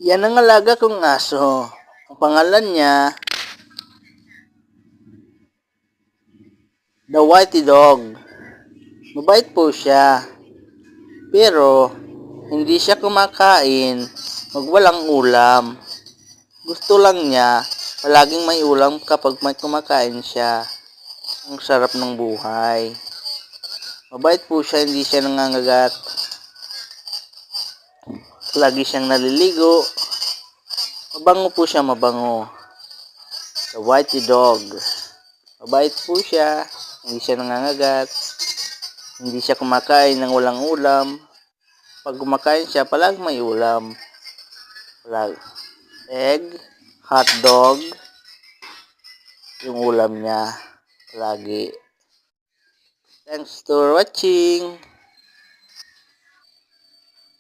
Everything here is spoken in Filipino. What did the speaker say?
Yan ang alaga kong aso. Ang pangalan niya, the Whitey Dog. Mabait po siya. Pero, hindi siya kumakain pag walang ulam. Gusto lang niya, palaging may ulam kapag may kumakain siya. Ang sarap ng buhay. Mabait po siya, hindi siya nangangagat. Lagi siyang naliligo. Mabango po siya, mabango. The Whitey Dog. Mabait po siya, hindi siya nangangagat. Hindi siya kumakain ng walang ulam. Pag kumakain siya, palagi may ulam. Palagi. Egg, hotdog, yung ulam niya. Palagi. Thanks for watching.